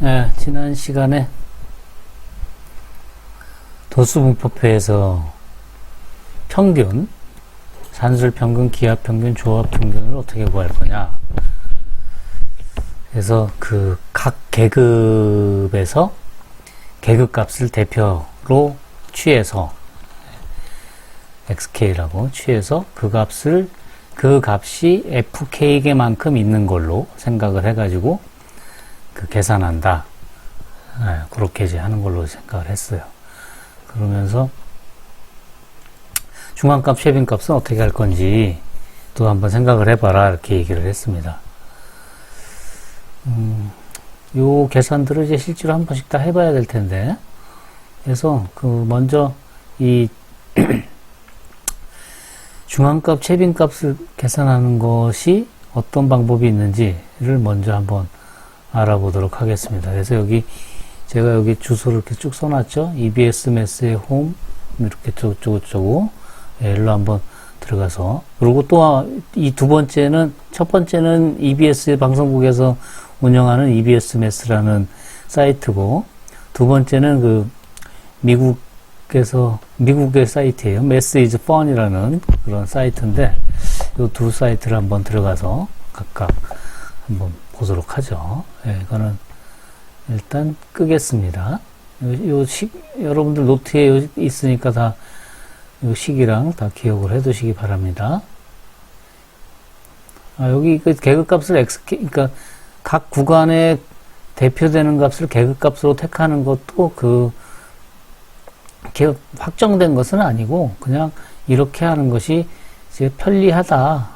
네, 지난 시간에 도수분포표에서 평균, 산술 평균, 기압 평균, 조합 평균을 어떻게 구할 거냐. 그래서 그 각 계급에서 계급값을 대표로 취해서 xk라고 취해서 그 값이 fk만큼 있는 걸로 생각을 해가지고 그 계산한다. 네, 그렇게 이제 하는 걸로 생각을 했어요. 그러면서 중앙값, 최빈값은 어떻게 할 건지 또 한번 생각을 해봐라 이렇게 얘기를 했습니다. 요 계산들을 이제 실제로 한 번씩 다 해봐야 될 텐데, 그래서 먼저 이 중앙값, 최빈값을 계산하는 것이 어떤 방법이 있는지를 먼저 한번 알아보도록 하겠습니다. 그래서 제가 여기 주소를 이렇게 쭉 써놨죠. EBS 매스의 홈 이렇게 쪼고 일로 한번 들어가서, 그리고 또 이 두 번째는, 첫 번째는 EBS 방송국에서 운영하는 EBS 매스라는 사이트고, 두 번째는 그 미국의 사이트예요. 매스 이즈 펀이라는 그런 사이트인데, 이 두 사이트를 한번 들어가서 각각 한번 보도록 하죠. 예, 이거는 일단 끄겠습니다. 여러분들 노트에 있으니까 다 요 식이랑 다 기억을 해 두시기 바랍니다. 여기 그 계급값을 xk, 그러니까 각 구간에 대표되는 값을 계급값으로 택하는 것도 확정된 것은 아니고, 그냥 이렇게 하는 것이 이제 편리하다.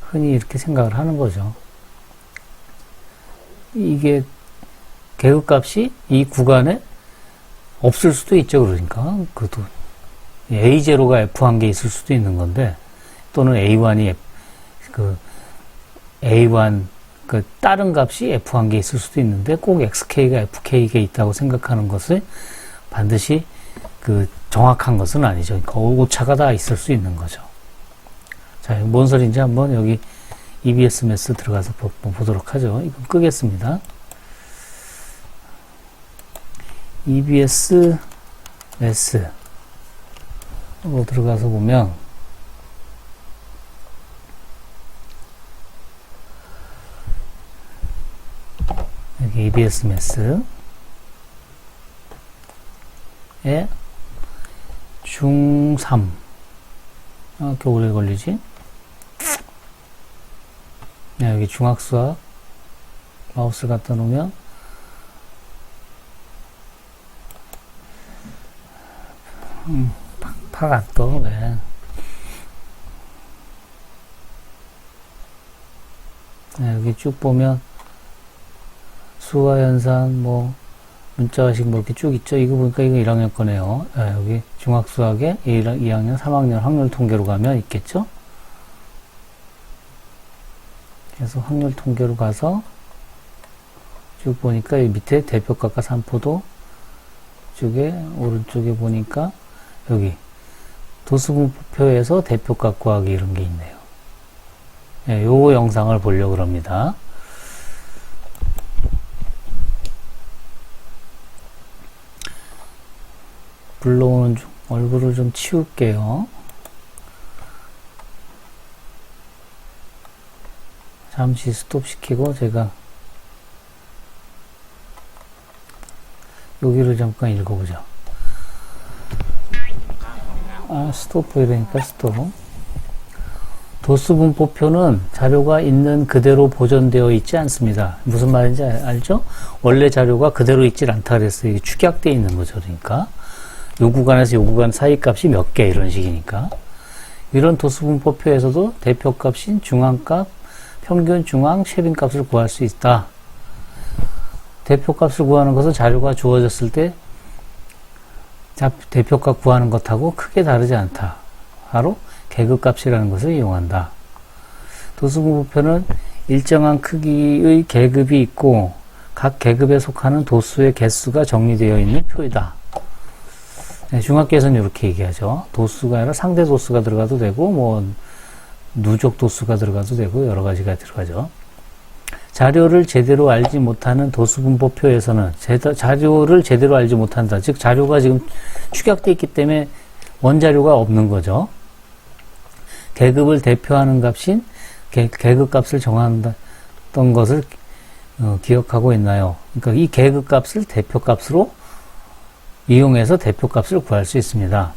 흔히 이렇게 생각을 하는 거죠. 이게 계급값이 이 구간에 없을 수도 있죠. 그러니까 그것도 A0가 F1개 있을 수도 있는 건데, 또는 A1이 A1 다른 값이 F1개 있을 수도 있는데, 꼭 XK가 FK가 있다고 생각하는 것을 반드시 정확한 것은 아니죠. 그러니까 오차가 다 있을 수 있는 거죠. 자, 뭔 소리인지 한번 여기 EBS 매스 들어가서 보도록 하죠. 이건 끄겠습니다. EBS 매스 들어가서 보면, 여기 EBS 매스에 중3, 이렇게 오래 걸리지? 여기 중학수학 마우스 갖다 놓으면 팍 안 떠. 왜? 여기 쭉 보면 수화현상, 문자식 이렇게 쭉 있죠. 이거 보니까 이거 1학년 거네요. 여기 중학수학에 2학년, 3학년 확률 통계로 가면 있겠죠. 그래서 확률 통계로 가서 쭉 보니까 이 밑에 대표값과 산포도 쪽에 오른쪽에 보니까 여기 도수분포표에서 대표값 구하기 이런 게 있네요. 요 영상을 보려고 합니다. 불러오는 중 얼굴을 좀 치울게요. 잠시 스톱시키고 제가 여기를 잠깐 읽어보자. 스토프 이러니까 스톱. 도수분포표는 자료가 있는 그대로 보존되어 있지 않습니다. 무슨 말인지 알죠? 원래 자료가 그대로 있질 않다 그랬어요. 이게 축약되어 있는 거죠. 그러니까 요 구간에서 요 구간 사이 값이 몇 개 이런 식이니까, 이런 도수분포표에서도 대표값인 중앙값, 평균, 중앙, 최빈값을 구할 수 있다. 대표값을 구하는 것은 자료가 주어졌을 때 대표값 구하는 것하고 크게 다르지 않다. 바로 계급값이라는 것을 이용한다. 도수분포표는 일정한 크기의 계급이 있고 각 계급에 속하는 도수의 개수가 정리되어 있는 표이다. 중학교에서는 이렇게 얘기하죠. 도수가 아니라 상대 도수가 들어가도 되고, 누적 도수가 들어가도 되고, 여러 가지가 들어가죠. 자료를 제대로 알지 못하는 도수분포표에서는 자료를 제대로 알지 못한다. 즉 자료가 지금 축약되어 있기 때문에 원자료가 없는 거죠. 계급을 대표하는 값인 계급값을 정한다던 것을 기억하고 있나요? 그러니까 이 계급값을 대표값으로 이용해서 대표값을 구할 수 있습니다.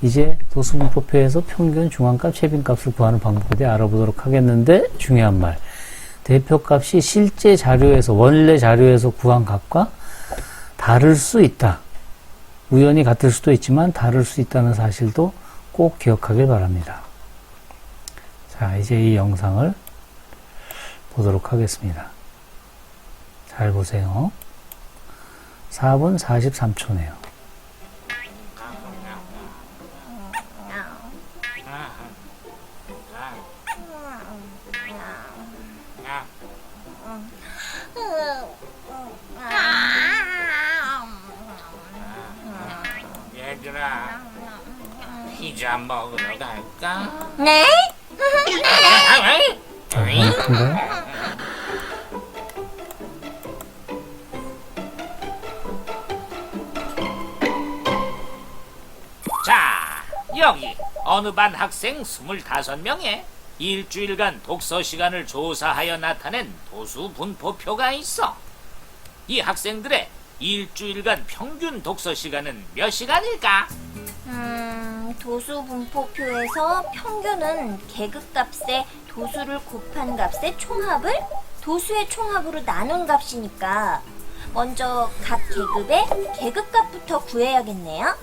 이제 도수분포표에서 평균, 중앙값, 최빈값을 구하는 방법에 대해 알아보도록 하겠는데, 중요한 말. 대표값이 실제 자료에서, 원래 자료에서 구한 값과 다를 수 있다. 우연히 같을 수도 있지만 다를 수 있다는 사실도 꼭 기억하길 바랍니다. 자, 이제 이 영상을 보도록 하겠습니다. 잘 보세요. 4분 43초네요. 얘들아, 피자 먹으러 갈까? 네? 괜찮은가요? 자, 여기 어느 반 학생 25명의 일주일간 독서 시간을 조사하여 나타낸 도수 분포표가 있어. 이 학생들의 일주일간 평균 독서 시간은 몇 시간일까? 도수 분포표에서 평균은 계급값에 도수를 곱한 값의 총합을 도수의 총합으로 나눈 값이니까 먼저 각 계급의 계급값부터 구해야겠네요.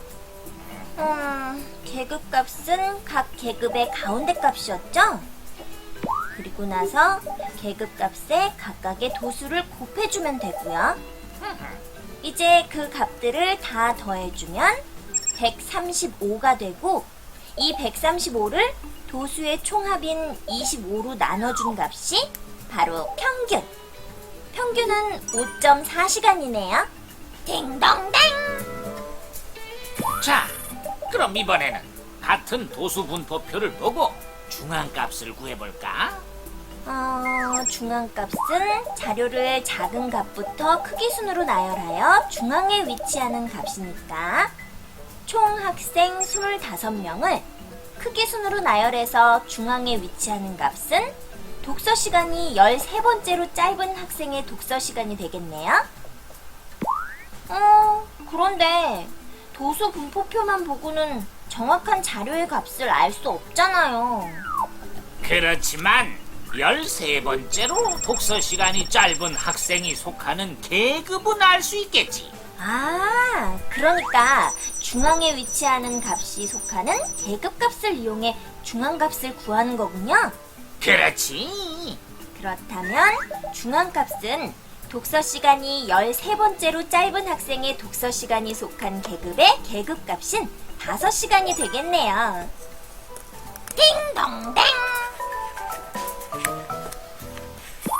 계급값은 각 계급의 가운데 값이었죠? 그리고 나서 계급값에 각각의 도수를 곱해주면 되고요. 이제 그 값들을 다 더해주면 135가 되고, 이 135를 도수의 총합인 25로 나눠준 값이 바로 평균. 평균은 5.4시간이네요. 딩동댕! 자, 그럼 이번에는 같은 도수 분포표를 보고 중앙값을 구해볼까? 중앙값은 자료를 작은 값부터 크기 순으로 나열하여 중앙에 위치하는 값이니까 총 학생 25명을 크기 순으로 나열해서 중앙에 위치하는 값은 독서 시간이 13번째로 짧은 학생의 독서 시간이 되겠네요. 그런데 도수 분포표만 보고는 정확한 자료의 값을 알 수 없잖아요. 그렇지만 13번째로 독서 시간이 짧은 학생이 속하는 계급은 알 수 있겠지. 그러니까 중앙에 위치하는 값이 속하는 계급값을 이용해 중앙값을 구하는 거군요. 그렇지. 그렇다면 중앙값은 독서 시간이 13번째로 짧은 학생의 독서 시간이 속한 계급의 계급값인 5시간이 되겠네요. 띵동댕!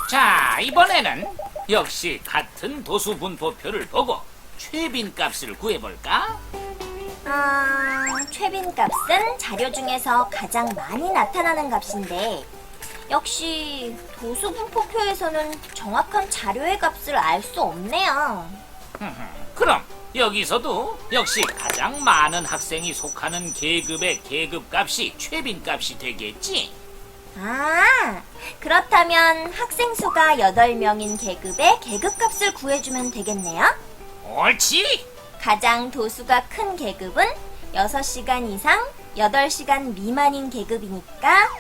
자, 이번에는 역시 같은 도수 분포표를 보고 최빈값을 구해볼까? 최빈값은 자료 중에서 가장 많이 나타나는 값인데 역시 도수 분포표에서는 정확한 자료의 값을 알 수 없네요. 그럼 여기서도 역시 가장 많은 학생이 속하는 계급의 계급값이 최빈값이 되겠지? 그렇다면 학생 수가 8명인 계급의 계급값을 구해주면 되겠네요. 옳지! 가장 도수가 큰 계급은 6시간 이상 8시간 미만인 계급이니까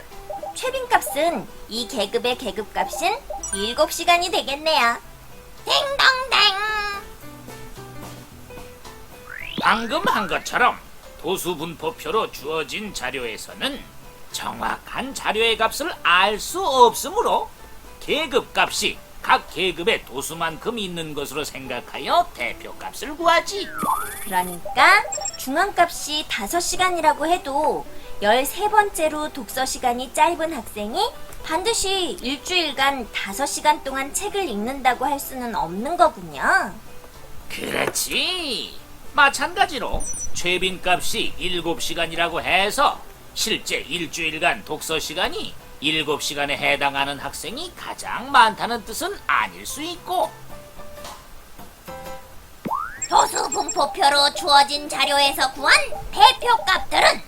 최빈값은 이 계급의 계급값인 7시간이 되겠네요. 딩동댕! 방금 한 것처럼 도수 분포표로 주어진 자료에서는 정확한 자료의 값을 알 수 없으므로 계급값이 각 계급의 도수만큼 있는 것으로 생각하여 대표값을 구하지. 그러니까 중앙값이 5시간이라고 해도 13번째로 독서 시간이 짧은 학생이 반드시 일주일간 5시간 동안 책을 읽는다고 할 수는 없는 거군요. 그렇지. 마찬가지로 최빈값이 7시간이라고 해서 실제 일주일간 독서 시간이 7시간에 해당하는 학생이 가장 많다는 뜻은 아닐 수 있고, 도수 분포표로 주어진 자료에서 구한 대표값들은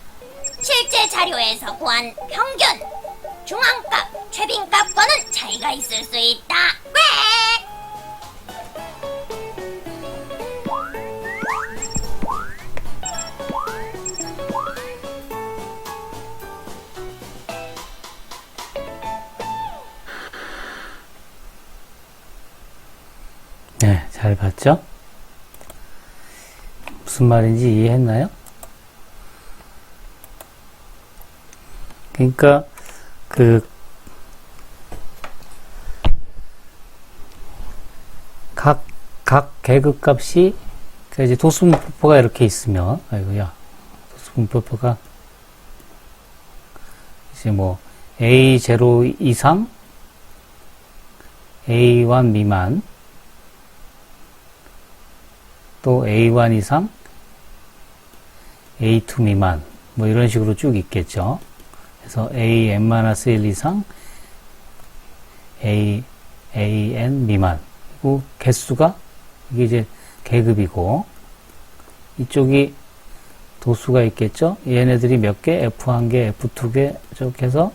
실제 자료에서 구한 평균, 중앙값, 최빈값과는 차이가 있을 수 있다. 꽥! 네, 잘 봤죠? 무슨 말인지 이해했나요? 그러니까 각 계급값이, 그러니까 이제 도수분포가 이렇게 있으면, 아이고야, 도수분포가 이제 뭐 A0 이상, A1 미만, 또 A1 이상, A2 미만, 뭐 이런 식으로 쭉 있겠죠. 그래서 AN-1 이상, AN 미만. 그리고 개수가, 이게 이제 계급이고, 이쪽이 도수가 있겠죠. 얘네들이 몇 개? F1개, F2개, 이렇게 해서,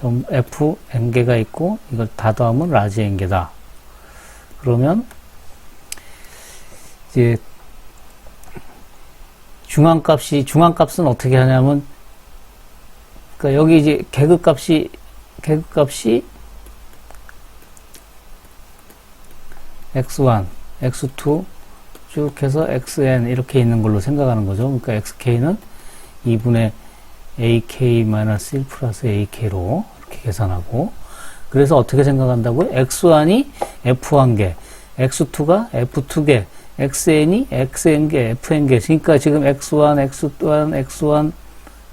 좀 Fn개가 있고, 이걸 다 더하면 라지 n개다. 그러면, 이제, 중앙값은 어떻게 하냐면, 그러니까 여기 이제 계급값이 x1, x2 쭉 해서 xn 이렇게 있는 걸로 생각하는 거죠. 그러니까 xk는 2분의 ak-1 플러스 ak로 이렇게 계산하고, 그래서 어떻게 생각한다고요? x1이 f1개, x2가 f2개, xn이 xn개, fn개. 그러니까 지금 x1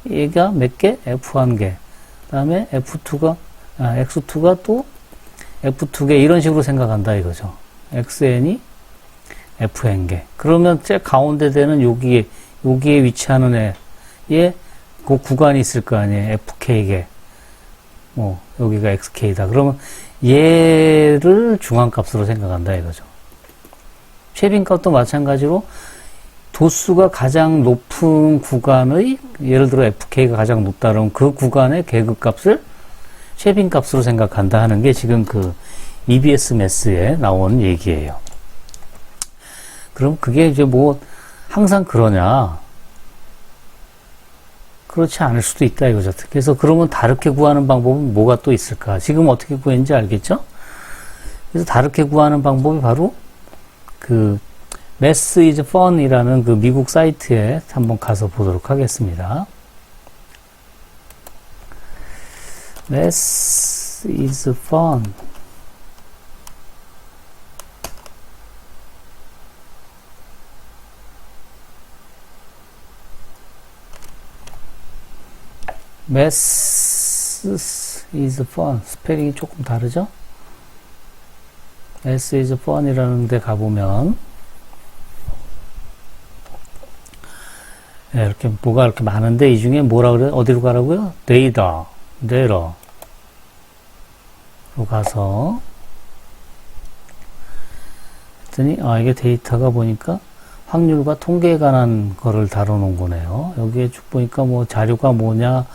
얘가 몇 개? f1개. 그 다음에 x2가 또 f2개. 이런 식으로 생각한다 이거죠. xn이 fn개. 그러면 제 가운데 되는 여기에 위치하는 애에 그 구간이 있을 거 아니에요. fk개. 뭐, 여기가 xk다. 그러면 얘를 중앙값으로 생각한다 이거죠. 최빈값도 마찬가지로 도수가 가장 높은 구간의, 예를 들어 fk가 가장 높다 그러면 그 구간의 계급값을 최빈값으로 생각한다 하는 게 지금 그 EBS 매스에 나온 얘기예요. 그럼 그게 이제 뭐 항상 그러냐? 그렇지 않을 수도 있다 이거죠. 그래서 그러면 다르게 구하는 방법은 뭐가 또 있을까? 지금 어떻게 구했는지 알겠죠? 그래서 다르게 구하는 방법이 바로 그 Math is Fun이라는 그 미국 사이트에 한번 가서 보도록 하겠습니다. Math is Fun. Math is Fun. 스펠링이 조금 다르죠? Math is Fun이라는 데 가보면 네, 이렇게 뭐가 이렇게 많은데 이 중에 뭐라 그래요? 어디로 가라고요? 데이터로 가서 했더니 이게 데이터가 보니까 확률과 통계에 관한 거를 다뤄놓은 거네요. 여기에 쭉 보니까 뭐 자료가 뭐냐,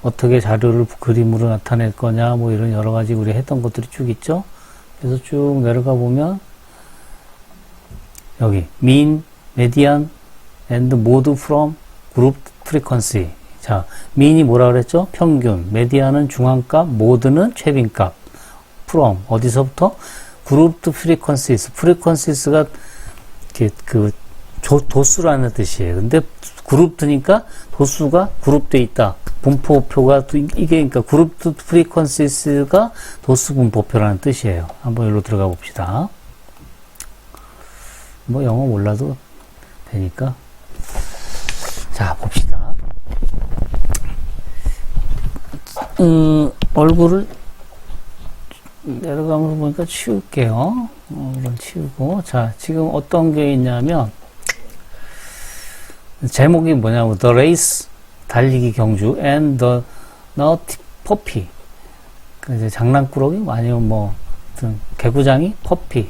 어떻게 자료를 그림으로 나타낼 거냐, 뭐 이런 여러 가지 우리 했던 것들이 쭉 있죠. 그래서 쭉 내려가 보면 여기 mean, median, and mode from group frequency. 자, mean이 뭐라 그랬죠? 평균. median은 중앙값, mode는 최빈값. from 어디서부터? grouped frequencies. frequencies가 그 도수라는 뜻이에요. 근데 grouped니까 도수가 그룹되어 있다. 분포표가 이게 그러니까 grouped frequencies가 도수 분포표라는 뜻이에요. 한번 여기로 들어가 봅시다. 뭐 영어 몰라도 되니까. 자, 봅시다. 얼굴을 내려가면서 보니까 치울게요. 이걸 치우고. 자, 지금 어떤 게 있냐면, 제목이 뭐냐면, The Race, 달리기 경주, and the 너 퍼피. 이제 장난꾸러기 아니면 뭐 어떤 개구장이 퍼피,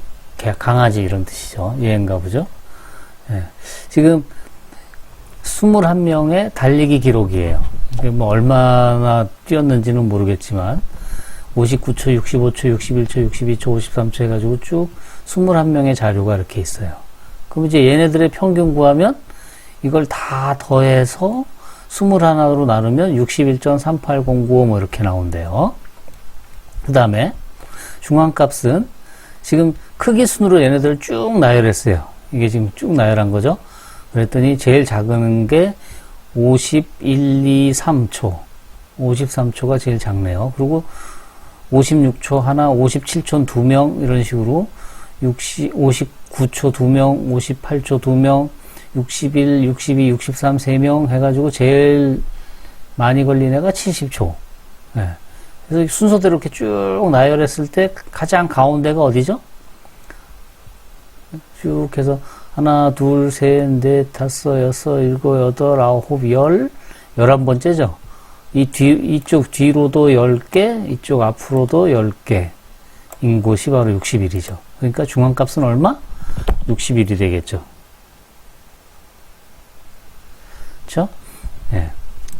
강아지 이런 뜻이죠. 얘인가 보죠. 예. 지금 21명의 달리기 기록이에요. 이게 뭐 얼마나 뛰었는지는 모르겠지만 59초, 65초, 61초, 62초, 53초 해가지고 쭉 21명의 자료가 이렇게 있어요. 그럼 이제 얘네들의 평균 구하면 이걸 다 더해서 21으로 나누면 61.38095 뭐 이렇게 나온대요. 그 다음에 중앙값은 지금 크기 순으로 얘네들을 쭉 나열했어요. 이게 지금 쭉 나열한 거죠. 그랬더니 제일 작은 게 51, 2, 3초. 53초가 제일 작네요. 그리고 56초 하나, 57초 2명 이런 식으로 59초 2명, 58초 2명, 61, 62, 63 3명 해가지고 제일 많이 걸린 애가 70초. 네. 그래서 순서대로 이렇게 쭉 나열했을 때 가장 가운데가 어디죠? 쭉 해서 하나, 둘, 셋, 넷, 다섯, 여섯, 일곱, 여덟, 아홉, 11번째죠. 이쪽 뒤로도 10개, 이쪽 앞으로도 10개인 곳이 바로 60일이죠. 그러니까 중앙값은 얼마? 60일이 되겠죠. 그렇죠? 예.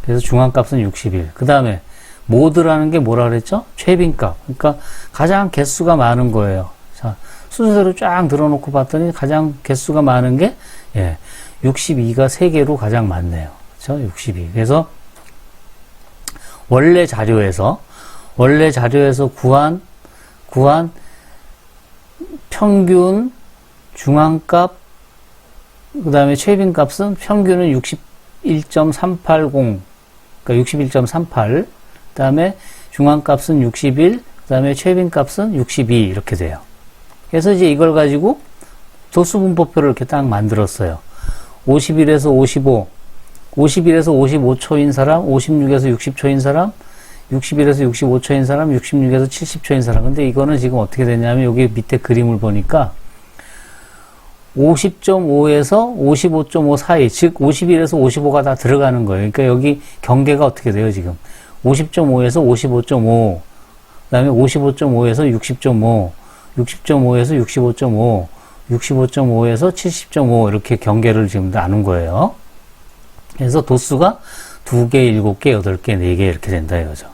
그래서 중앙값은 60일. 그 다음에 모드라는 게 뭐라 그랬죠? 최빈값. 그러니까 가장 개수가 많은 거예요. 자, 순서대로 쫙 들어놓고 봤더니 가장 개수가 많은 게 62가 3개로 가장 많네요. 그렇죠? 62. 그래서 원래 자료에서 구한 평균 중앙값 그다음에 최빈값은 평균은 61.380 그러니까 61.38 그다음에 중앙값은 61 그다음에 최빈값은 62 이렇게 돼요. 그래서 이제 이걸 가지고 도수분포표를 이렇게 딱 만들었어요. 51에서 55 51에서 55초인 사람, 56에서 60초인 사람, 61에서 65초인 사람, 66에서 70초인 사람. 근데 이거는 지금 어떻게 되냐면 여기 밑에 그림을 보니까 50.5에서 55.5 사이, 즉 51에서 55가 다 들어가는 거예요. 그러니까 여기 경계가 어떻게 돼요, 지금? 50.5에서 55.5, 그 다음에 55.5에서 60.5, 60.5에서 65.5, 65.5에서 70.5 이렇게 경계를 지금 나눈 거예요. 그래서 도수가 2개, 7개, 8개, 4개 이렇게 된다 이거죠.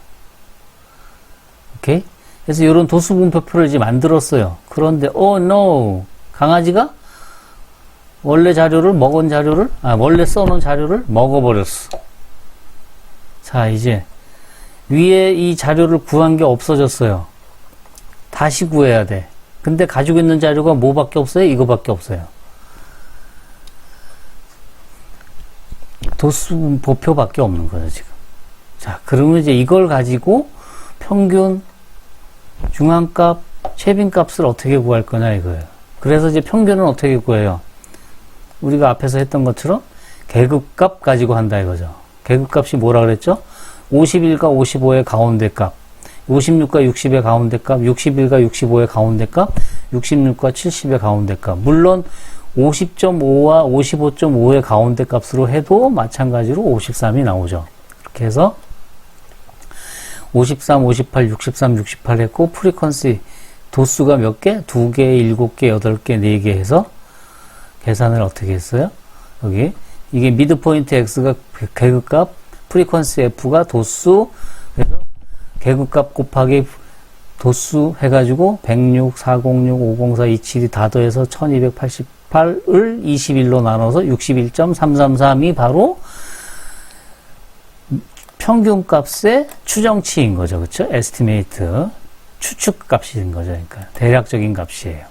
오케이? 그래서 이런 도수 분포표를 이제 만들었어요. 그런데 no! 강아지가 원래 원래 써놓은 자료를 먹어버렸어. 자, 이제 위에 이 자료를 구한 게 없어졌어요. 다시 구해야 돼. 근데 가지고 있는 자료가 뭐밖에 없어요? 이거밖에 없어요. 도수분포표밖에 없는 거죠, 지금. 자, 그러면 이제 이걸 가지고 평균, 중앙값, 최빈값을 어떻게 구할 거냐 이거예요. 그래서 이제 평균은 어떻게 구해요? 우리가 앞에서 했던 것처럼 계급값 가지고 한다 이거죠. 계급값이 뭐라 그랬죠? 51과 55의 가운데 값, 56과 60의 가운데 값, 61과 65의 가운데 값, 66과 70의 가운데 값. 물론 50.5와 55.5의 가운데 값으로 해도 마찬가지로 53이 나오죠. 이렇게 해서 53, 58, 63, 68 했고 프리퀀시 도수가 몇 개? 2개, 7개, 8개, 4개 해서 계산을 어떻게 했어요? 여기 이게 미드포인트 X가 계급값, 프리퀀시 F가 도수, 그래서 계급값 곱하기 도수 해가지고 106, 406, 504, 27이 다 더해서 1288을 21로 나눠서 61.333이 바로 평균값의 추정치인 거죠. 그쵸? 에스티메이트. 추측값인 거죠. 그러니까 대략적인 값이에요.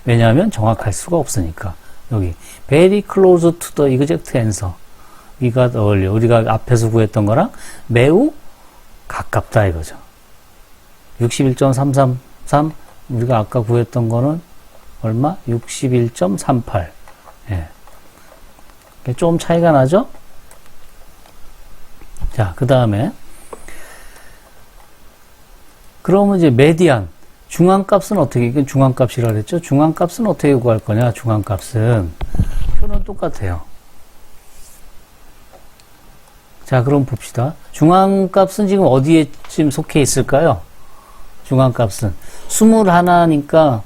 왜냐하면 정확할 수가 없으니까. 여기 very close to the exact answer. 이가 어울려. 우리가 앞에서 구했던 거랑 매우 가깝다 이거죠. 61.333 우리가 아까 구했던 거는 얼마? 61.38. 예. 좀 차이가 나죠? 자, 그 다음에 그러면 이제 메디안 중앙값은 어떻게, 이건 중앙값이라 그랬죠? 중앙값은 어떻게 구할 거냐? 중앙값은 표는 똑같아요. 자, 그럼 봅시다. 중앙값은 지금 어디에 지금 속해 있을까요? 중앙값은 21니까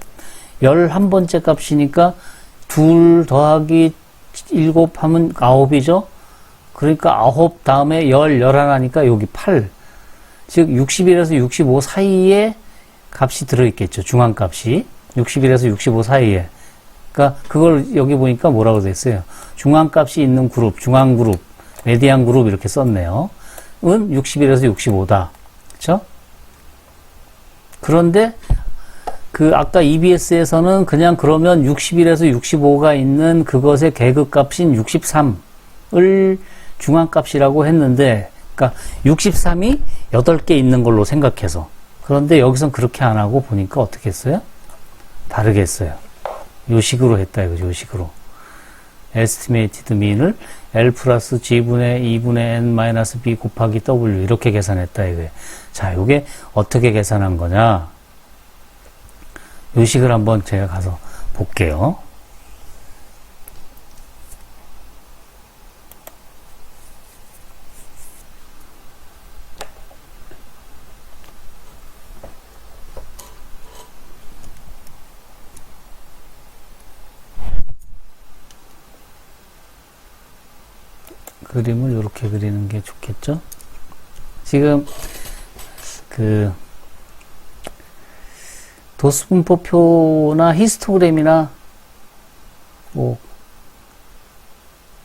11번째 값이니까 2 더하기 7 하면 9이죠? 그러니까 9 다음에 11니까 여기 8. 즉 61에서 65 사이에 값이 들어있겠죠. 중앙값이. 61에서 65 사이에. 그러니까 그걸 여기 보니까 뭐라고 됐어요? 중앙값이 있는 그룹, 중앙그룹, 메디안 그룹 이렇게 썼네요. 은 61에서 65다. 그쵸? 그런데 그 아까 EBS에서는 그냥 그러면 61에서 65가 있는 그것의 계급값인 63을 중앙값이라고 했는데, 그러니까 63이 8개 있는 걸로 생각해서. 그런데 여기선 그렇게 안 하고 보니까 어떻게 했어요? 다르게 했어요. 요 식으로 했다 이거죠. 요 식으로. estimated mean을 L 플러스 G분의 2분의 N 마이너스 B 곱하기 W 이렇게 계산했다 이거예요. 자, 요게 어떻게 계산한 거냐? 요 식을 한번 제가 가서 볼게요. 그림을 이렇게 그리는 게 좋겠죠? 지금 그 도수분포표나 히스토그램이나 뭐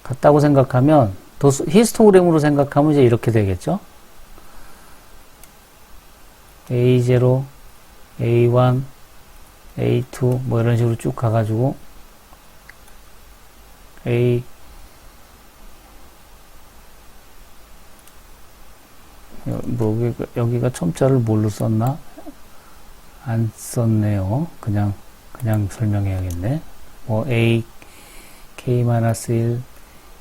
같다고 생각하면 히스토그램으로 생각하면 이제 이렇게 되겠죠? A0, A1, A2 뭐 이런 식으로 쭉 가가지고 뭐 여기가 첨자를 뭘로 썼나? 안 썼네요. 그냥 설명해야겠네. 뭐 AK-1,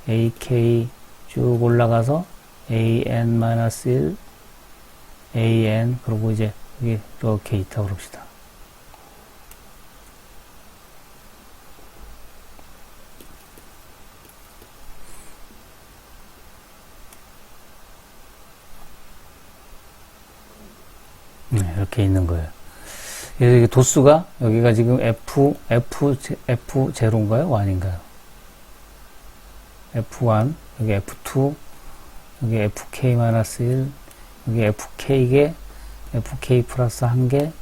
AK 쭉 올라가서 AN-1, AN 그리고 이제 여기 이렇게 있다고 그럽시다. 이렇게 있는 거예요. 여기 도수가, 여기가 지금 F0인가요? 1인가요? F1, 여기 F2, 여기 FK-1, 여기 FK개, FK 플러스 1개,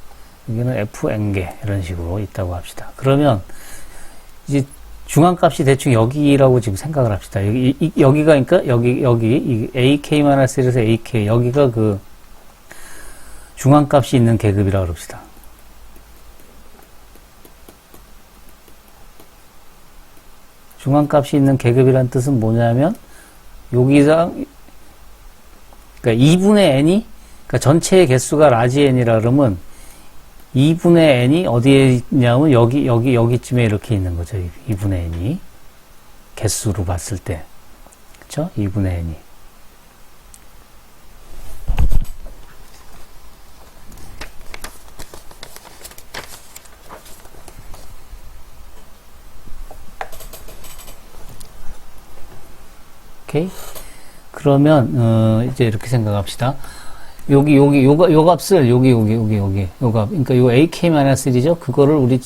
여기는 FN개, 이런 식으로 있다고 합시다. 그러면, 이제 중앙값이 대충 여기라고 지금 생각을 합시다. 여기가, 그러니까, 여기, AK-1에서 AK, 여기가 그, 중앙값이 있는 계급이라고 그럽시다. 중앙값이 있는 계급이란 뜻은 뭐냐면, 여기서, 그러니까 2분의 n이, 그러니까 전체의 개수가 라지 n이라 그러면, 2분의 n이 어디에 있냐면, 여기쯤에 이렇게 있는 거죠. 2분의 n이. 개수로 봤을 때. 그쵸? 2분의 n이. 오케이. 그러면, 이제 이렇게 생각합시다. 요 값을, 요 값. 그러니까 요 AK-1이죠? 그거를 우리,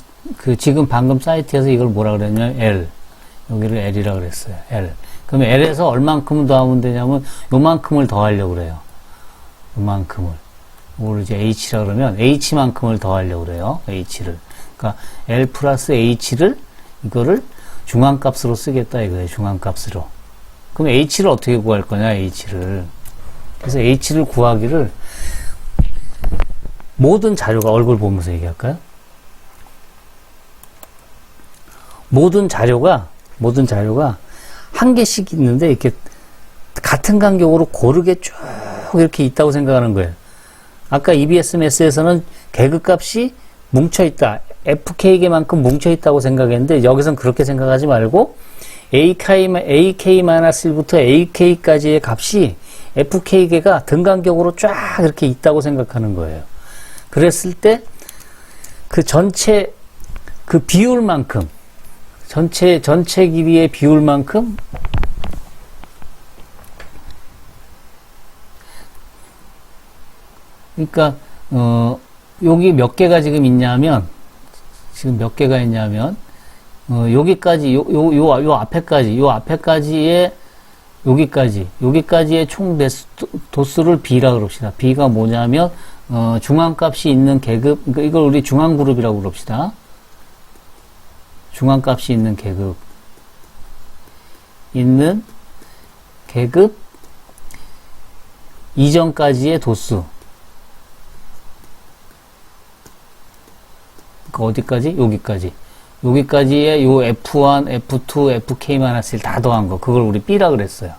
지금 방금 사이트에서 이걸 뭐라 그랬냐면, L. 여기를 L이라 그랬어요. L. 그러면 L에서 얼만큼을 더하면 되냐면, 요만큼을 더하려고 그래요. 요만큼을. 이걸 이제 H라 그러면, H만큼을 더하려고 그래요. H를. 그러니까, L 플러스 H를, 이거를 중앙값으로 쓰겠다 이거예요. 중앙값으로. 그럼 H를 어떻게 구할 거냐, H를. 그래서 H를 구하기를 모든 자료가 얼굴 보면서 얘기할까요? 모든 자료가 한 개씩 있는데 이렇게 같은 간격으로 고르게 쭉 이렇게 있다고 생각하는 거예요. 아까 EBS-MS에서는 계급값이 뭉쳐있다. FK개만큼 뭉쳐있다고 생각했는데 여기선 그렇게 생각하지 말고 AK-1부터 AK까지의 값이 FK개가 등간격으로 쫙 이렇게 있다고 생각하는 거예요. 그랬을 때 그 전체 그 비율만큼 전체 길이의 비율만큼 그러니까 여기 몇 개가 지금 있냐면 지금 몇 개가 있냐면 여기까지 요 앞에까지의 여기까지의 총 도수를 B라 그럽시다. B가 뭐냐면 중앙값이 있는 계급, 그러니까 이걸 우리 중앙그룹이라고 그럽시다. 중앙값이 있는 계급 이전까지의 도수. 그러니까 어디까지? 여기까지의 요 F1, F2, FK-1 다 더한 거. 그걸 우리 B라 그랬어요.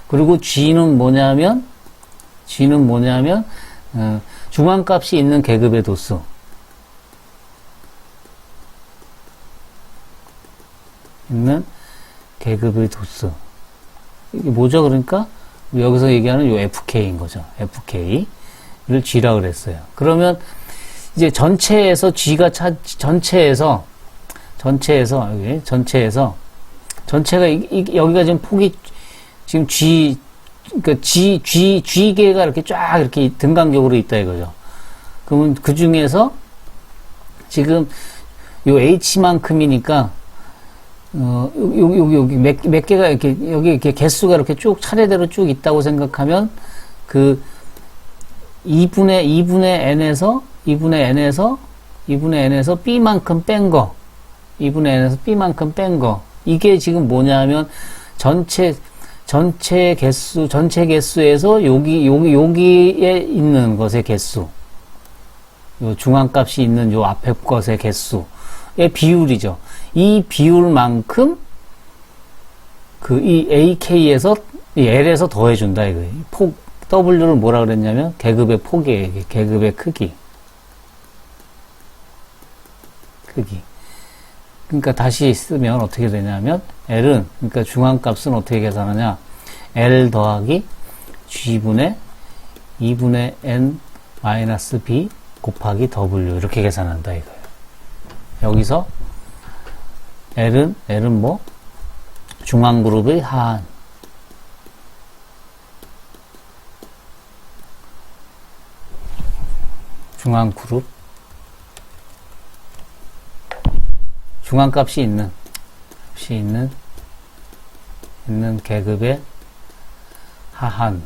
그리고 G는 뭐냐면 중앙값이 있는 계급의 도수. 있는 계급의 도수. 이게 뭐죠? 그러니까 여기서 얘기하는 요 FK인 거죠. FK를 G라 그랬어요. 그러면 이제 전체에서 여기가 지금 폭이 지금 그러니까 G계가 이렇게 쫙 이렇게 등간격으로 있다 이거죠. 그러면 그 중에서 지금 요 H만큼이니까 여기 몇 개가 이렇게 여기 이렇게 개수가 이렇게 쭉 차례대로 쭉 있다고 생각하면 그 2분의 n에서 B만큼 뺀 거, 2분의 n에서 B만큼 뺀 거, 이게 지금 뭐냐면 전체 개수에서 여기에 있는 것의 개수, 요 중앙값이 있는 요 앞에 것의 개수의 비율이죠. 이 비율만큼 이 AK에서, 이 L에서 더해준다, 이거예요. W를 뭐라 그랬냐면, 계급의 폭이에요, 이게. 계급의 크기. 그러니까 다시 쓰면 어떻게 되냐면, L은, 그러니까 중앙값은 어떻게 계산하냐. L 더하기 G분의 2분의 N 마이너스 B 곱하기 W. 이렇게 계산한다, 이거예요. 여기서, L은 뭐? 중앙그룹의 하한. 중앙그룹. 중앙값이 있는 계급의 하한.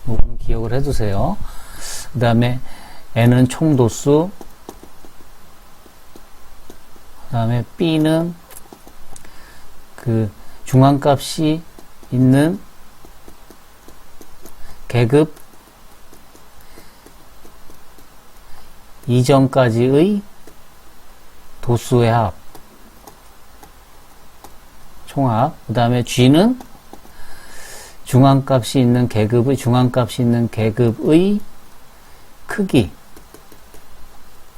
이거는 기억을 해두세요. 그 다음에 N은 총도수. 그 다음에 B는 그 중앙값이 있는 계급 이전까지의 도수의 합, 총합. 그 다음에 G는 중앙값이 있는 계급의 크기,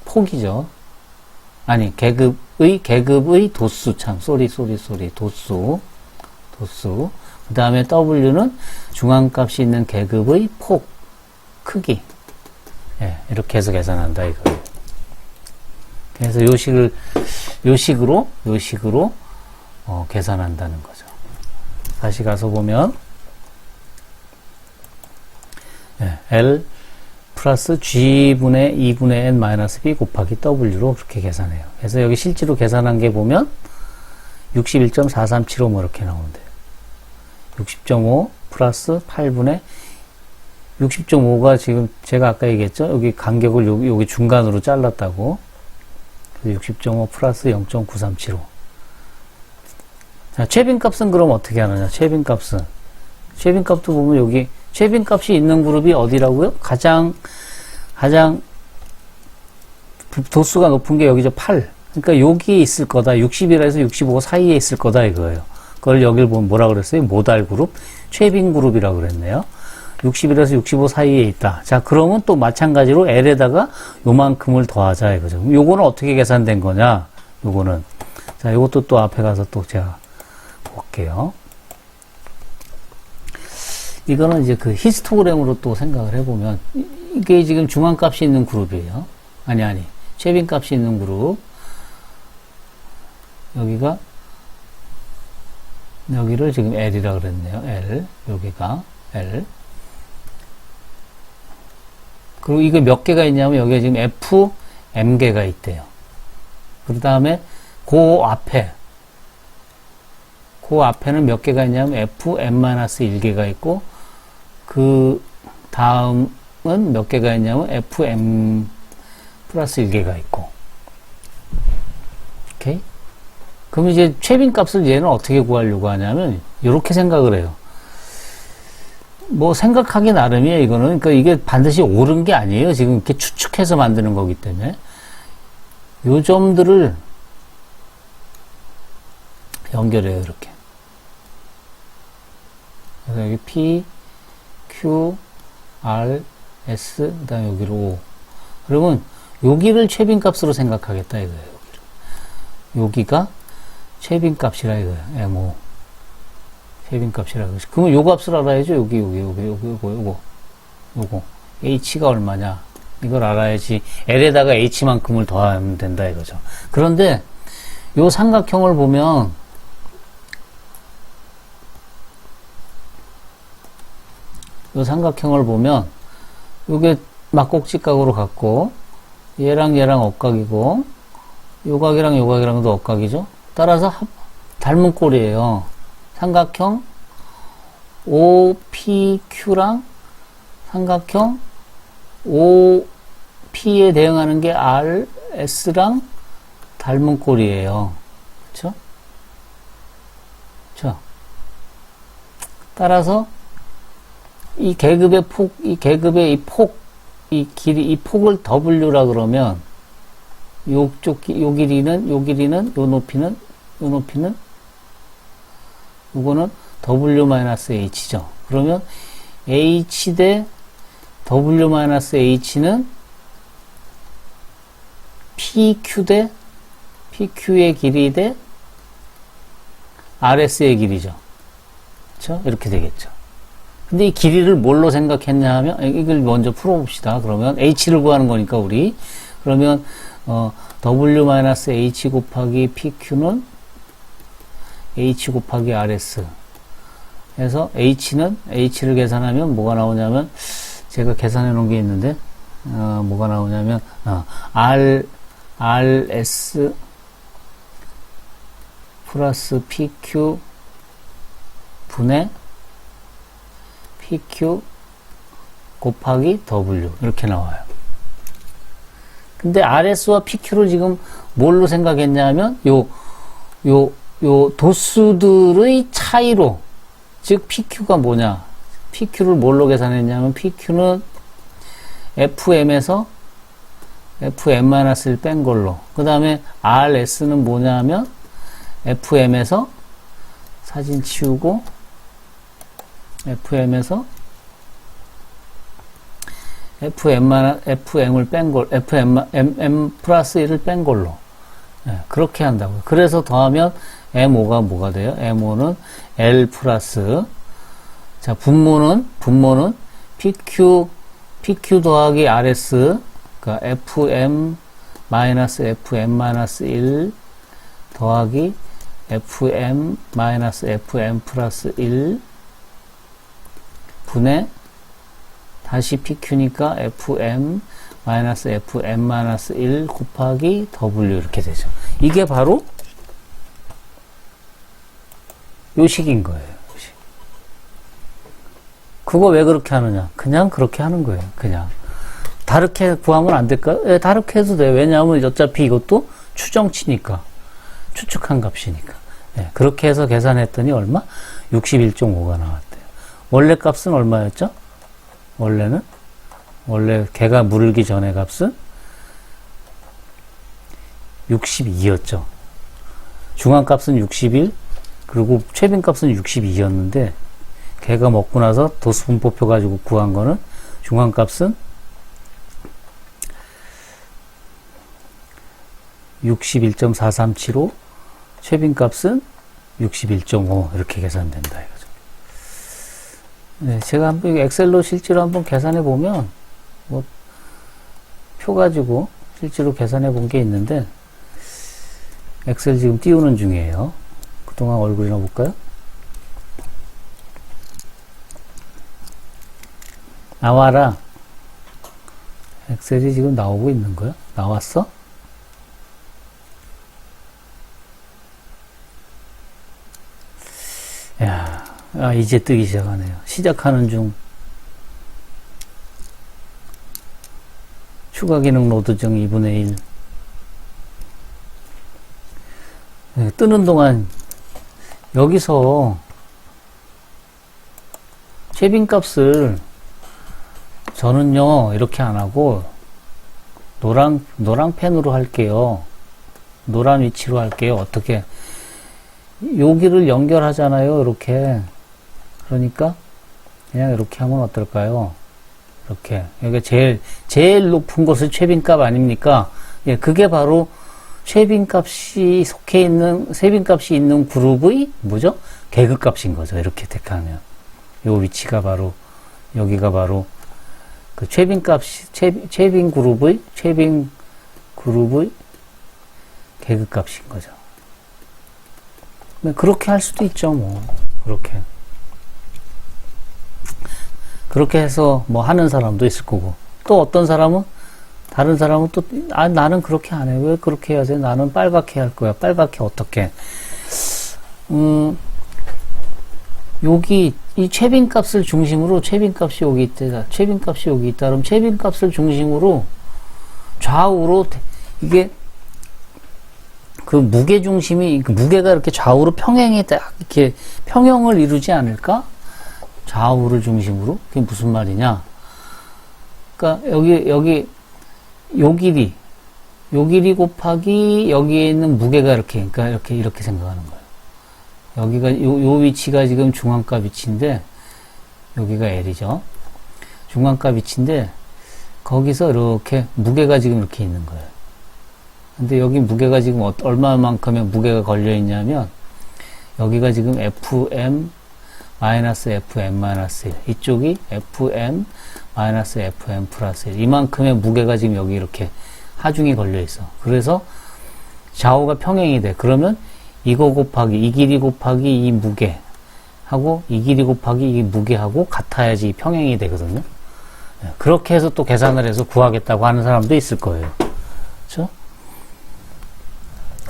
폭이죠. 아니, 계급의 도수, 도수. 그 다음에 W는 중앙값이 있는 계급의 폭, 크기. 예, 이렇게 해서 계산한다, 이거예요. 그래서 요식으로 계산한다는 거죠. 다시 가서 보면, 예, L 플러스 G분의 2분의 N 마이너스 B 곱하기 W로 그렇게 계산해요. 그래서 여기 실제로 계산한 게 보면 61.4375 뭐 이렇게 나오는데요. 60.5 플러스 8분의 60.5가 지금 제가 아까 얘기했죠? 여기 간격을 여기 중간으로 잘랐다고. 그래서 60.5 플러스 0.9375. 자, 최빈값은 그럼 어떻게 하느냐? 최빈값도 보면 여기 최빈값이 있는 그룹이 어디라고요? 가장 도수가 높은 게 여기죠. 8. 그러니까 여기에 있을 거다. 60이라서 65 사이에 있을 거다 이거예요. 그걸 여기를 보면 뭐라 그랬어요? 모달 그룹, 최빈 그룹이라고 그랬네요. 60이라서 65 사이에 있다. 자, 그러면 또 마찬가지로 L에다가 요만큼을 더하자 이거죠. 요거는 어떻게 계산된 거냐? 요거는. 자, 요것도 또 앞에 가서 또 제가 볼게요. 이거는 이제 그 히스토그램으로 또 생각을 해보면, 이게 지금 중앙값이 있는 그룹이에요. 아니. 최빈값이 있는 그룹. 여기를 지금 L이라고 그랬네요. L. 여기가 L. 그리고 이거 몇 개가 있냐면 여기에 지금 FM개가 있대요. 그 다음에 그 앞에는 몇 개가 있냐면 FM-1개가 있고 그 다음은 몇 개가 있냐면 FM 플러스 1개가 있고. 오케이? 그럼 이제 최빈 값을 얘는 어떻게 구하려고 하냐면 이렇게 생각을 해요. 뭐 생각하기 나름이에요. 이거는 그러니까 이게 반드시 옳은 게 아니에요. 지금 이렇게 추측해서 만드는 거기 때문에 요 점들을 연결해요. 이렇게. 그래서 여기 P, Q, R, S, 그 다음에 여기로 O. 그러면 여기를 최빈 값으로 생각하겠다 이거예요. 여기가 최빈 값이라 이거예요. MO. 최빈 값이라 이거죠. 그러면 요 값을 알아야죠. 요거. H가 얼마냐. 이걸 알아야지. L에다가 H만큼을 더하면 된다 이거죠. 그런데 요 삼각형을 보면 요게 막곡직각으로 같고 얘랑 억각이고 요각이랑 요각이랑도 억각이죠. 따라서 닮은 꼴이에요. 삼각형 OPQ랑 삼각형 OP에 대응하는 게 RS랑 닮은 꼴이에요. 그쵸? 따라서 이 계급의 이 길이, 이 폭을 W라 그러면 요 길이는, 요 높이는, 요거는 W-H죠. 그러면 H 대 W-H는 PQ의 길이 대 RS의 길이죠. 그쵸? 이렇게 되겠죠. 근데 이 길이를 뭘로 생각했냐 하면, 이걸 먼저 풀어봅시다. 그러면 H를 구하는 거니까, 우리. 그러면, W-H 곱하기 PQ는 H 곱하기 RS. 해서 H를 계산하면 뭐가 나오냐면, 제가 계산해 놓은 게 있는데, 뭐가 나오냐면, RS 플러스 PQ 분의 PQ 곱하기 W 이렇게 나와요. 근데 RS와 PQ를 지금 뭘로 생각했냐면 요 도수들의 차이로, 즉 PQ가 뭐냐, PQ를 뭘로 계산했냐면 PQ는 FM에서 FM-1을 뺀 걸로, 그 다음에 RS는 뭐냐면 FM에서 사진 치우고 FM에서 FM을 뺀 걸, M 플러스 1을 뺀 걸로. 네, 그렇게 한다고요. 그래서 더하면 MO가 뭐가 돼요? MO는 L 플러스, 자, 분모는 PQ 더하기 RS, 그러니까 FM 마이너스 FM 마이너스 1 더하기 FM 마이너스 FM 플러스 1 분의 다시 PQ니까 FM 마이너스 FM 마이너스 1 곱하기 W 이렇게 되죠. 이게 바로 요식인 거예요. 요식. 그거 왜 그렇게 하느냐? 그냥 그렇게 하는 거예요. 그냥. 다르게 구하면 안 될까요? 예, 다르게 해도 돼요. 왜냐하면 어차피 이것도 추정치니까. 추측한 값이니까. 예, 그렇게 해서 계산했더니 얼마? 61.5가 나왔대요. 원래 값은 얼마였죠? 원래 개가 물기 전에 값은 62였죠. 중앙값은 61, 그리고 최빈값은 62였는데, 개가 먹고 나서 도수분포표 가지고 구한 거는 중앙값은 61.4375, 최빈값은 61.5 이렇게 계산된다 이거죠. 네, 제가 한번 엑셀로 실제로 한번 계산해 보면 뭐 표 가지고 실제로 계산해 본 게 있는데, 엑셀 지금 띄우는 중이에요. 그동안 얼굴이나 볼까요? 나와라 엑셀이 지금 나오고 있는 거야? 나왔어? 야, 이제 뜨기 시작하네요. 시작하는 중. 추가 기능 로드 중 2분의 1. 네, 뜨는 동안 여기서 쉐빙 값을 저는요 이렇게 안 하고 노랑 펜으로 할게요. 노란 위치로 할게요. 어떻게 여기를 연결하잖아요. 이렇게. 그러니까 그냥 이렇게 하면 어떨까요? 이렇게. 여기가 제일 높은 곳은 쉐빙값 아닙니까? 예, 그게 바로 쉐빙값이 속해 있는, 쉐빙값이 있는 그룹의 뭐죠? 계급값인 거죠. 이렇게 택하면. 요 위치가 바로, 여기가 바로 그 쉐빙값이, 쉐빙 그룹의 계급값인 거죠. 그렇게 할 수도 있죠, 뭐. 그렇게 해서 뭐 하는 사람도 있을 거고. 또 어떤 사람은, 다른 사람은 또, 나는 그렇게 안 해. 왜 그렇게 해야 돼? 나는 빨갛게 할 거야. 빨갛게 어떻게? 여기, 이 채빈 값을 중심으로, 채빈 값이 여기 있다. 채빈 값이 여기 있다. 그럼 채빈 값을 중심으로 좌우로, 이게, 그 무게 중심이, 그 무게가 이렇게 좌우로 평행에 딱, 이렇게 평형을 이루지 않을까? 좌우를 중심으로? 그게 무슨 말이냐? 그러니까 요 길이 곱하기 여기에 있는 무게가 그러니까 이렇게 생각하는 거예요. 여기가, 요 위치가 지금 중앙값 위치인데, 여기가 L이죠. 중앙값 위치인데, 거기서 이렇게 무게가 지금 이렇게 있는 거예요. 근데 여기 무게가 지금 얼마만큼의 무게가 걸려 있냐면, 여기가 지금 FM, FM-1. 이쪽이 FM-FM 플러스 1. 이만큼의 무게가 지금 여기 이렇게 하중이 걸려 있어. 그래서 좌우가 평행이 돼. 그러면 이거 곱하기, 이 길이 곱하기 이 무게하고, 이 길이 곱하기 이 무게하고 같아야지 평행이 되거든요. 그렇게 해서 또 계산을 해서 구하겠다고 하는 사람도 있을 거예요. 그렇죠?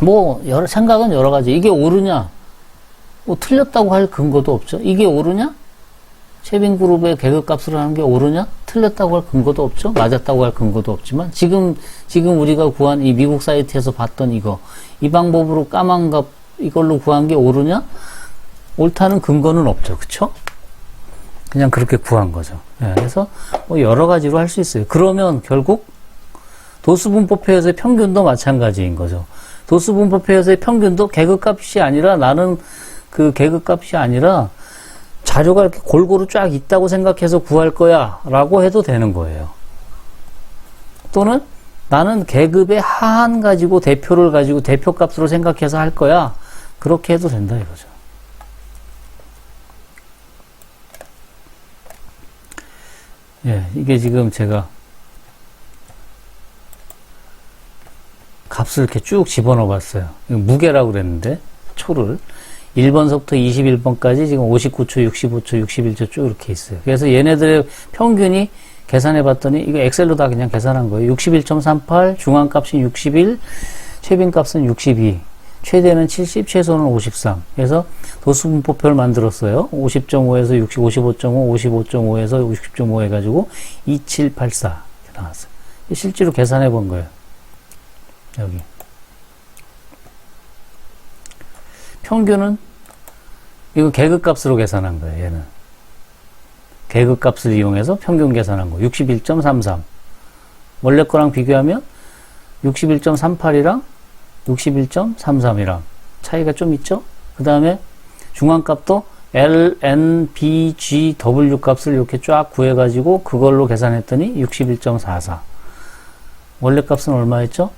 뭐, 생각은 여러 가지. 이게 옳으냐? 뭐 틀렸다고 할 근거도 없죠. 이게 옳으냐? 쉐빙 그룹의 계급값으로 하는 게 옳으냐? 틀렸다고 할 근거도 없죠. 맞았다고 할 근거도 없지만 지금 우리가 구한 이 미국 사이트에서 봤던 이 방법으로 까만 값 이걸로 구한 게 옳으냐? 옳다는 근거는 없죠. 그쵸? 그냥 그렇게 구한 거죠. 네, 그래서 뭐 여러 가지로 할 수 있어요. 그러면 결국 도수분포표에서의 평균도 마찬가지인 거죠. 도수분포표에서의 평균도 계급값이 아니라 나는 그 계급값이 아니라 자료가 이렇게 골고루 쫙 있다고 생각해서 구할 거야 라고 해도 되는 거예요. 또는 나는 계급의 하한 가지고 대표를 가지고 대표값으로 생각해서 할 거야. 그렇게 해도 된다 이거죠. 예, 이게 지금 제가 값을 이렇게 쭉 집어넣어 봤어요. 무게라고 그랬는데 초를 1번서부터 21번까지 지금 59초, 65초, 61초 쭉 이렇게 있어요. 그래서 얘네들의 평균이 계산해 봤더니 이거 엑셀로 다 그냥 계산한 거예요. 61.38, 중앙값은 61, 최빈값은 62, 최대는 70, 최소는 53. 그래서 도수분포표를 만들었어요. 50.5에서 60, 55.5, 55.5에서 60.5 해가지고 2784 이렇게 나왔어요. 실제로 계산해 본 거예요. 여기. 평균은 이거 계급값으로 계산한 거예요. 얘는 계급값을 이용해서 평균 계산한 거 61.33. 원래 거랑 비교하면 61.38이랑 61.33이랑 차이가 좀 있죠. 그 다음에 중앙값도 L, N, B, G, W 값을 이렇게 쫙 구해가지고 그걸로 계산했더니 61.44. 원래 값은 얼마였죠?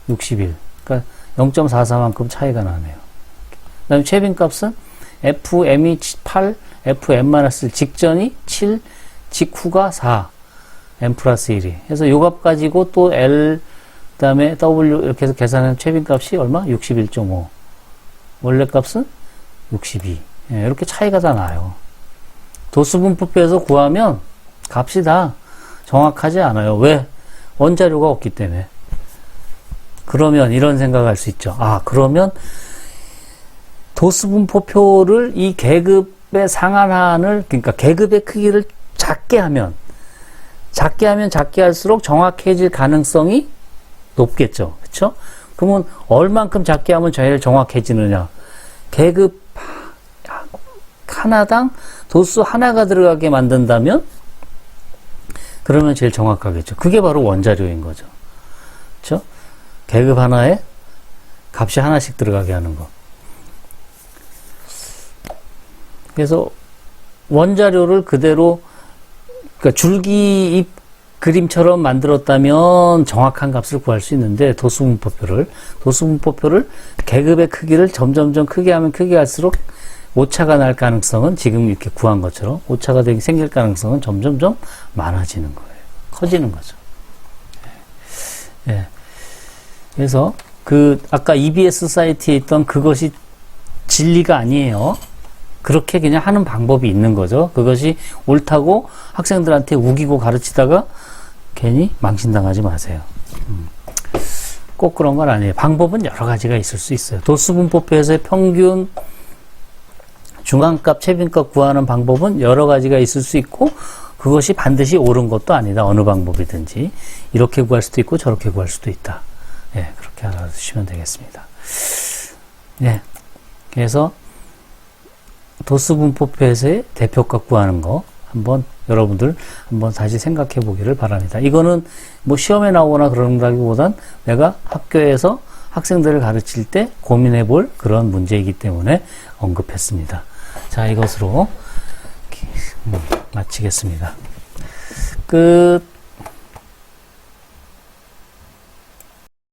61. 그러니까 0.44만큼 차이가 나네요. 그 다음에 최빈 값은 FM이 8, FM-1 직전이 7, 직후가 4, M 플러스 1이. 그래서 요 값 가지고 또 L, 그 다음에 W 이렇게 해서 계산한 최빈 값이 얼마? 61.5. 원래 값은 62. 예, 이렇게 차이가 다 나요. 도수분포표에서 구하면 값이 다 정확하지 않아요. 왜? 원자료가 없기 때문에. 그러면 이런 생각할 수 있죠. 아, 그러면 도수 분포표를 이 계급의 상한한을, 그러니까 계급의 크기를 작게 하면 작게 할수록 정확해질 가능성이 높겠죠. 그렇죠? 그러면 얼만큼 작게 하면 제일 정확해지느냐? 계급 하나당 도수 하나가 들어가게 만든다면 그러면 제일 정확하겠죠. 그게 바로 원자료인 거죠. 그렇죠? 계급 하나에 값이 하나씩 들어가게 하는 거. 그래서 원자료를 그대로, 그러니까 줄기 잎 그림처럼 만들었다면 정확한 값을 구할 수 있는데 도수분포표를 계급의 크기를 점점점 크게 하면 크게 할수록 오차가 날 가능성은 지금 이렇게 구한 것처럼 오차가 생길 가능성은 점점점 많아지는 거예요. 커지는 거죠. 예. 그래서 아까 EBS 사이트에 있던 그것이 진리가 아니에요. 그렇게 그냥 하는 방법이 있는 거죠. 그것이 옳다고 학생들한테 우기고 가르치다가 괜히 망신당하지 마세요. 꼭 그런 건 아니에요. 방법은 여러 가지가 있을 수 있어요. 도수분포표에서의 평균, 중앙값, 최빈값 구하는 방법은 여러 가지가 있을 수 있고 그것이 반드시 옳은 것도 아니다. 어느 방법이든지. 이렇게 구할 수도 있고 저렇게 구할 수도 있다. 예, 그렇게 알아두시면 되겠습니다. 예, 그래서 도수분포표에서의 대표값 구하는 거 여러분들 한번 다시 생각해 보기를 바랍니다. 이거는 뭐 시험에 나오거나 그런다기보단 내가 학교에서 학생들을 가르칠 때 고민해 볼 그런 문제이기 때문에 언급했습니다. 자, 이것으로 마치겠습니다. 끝.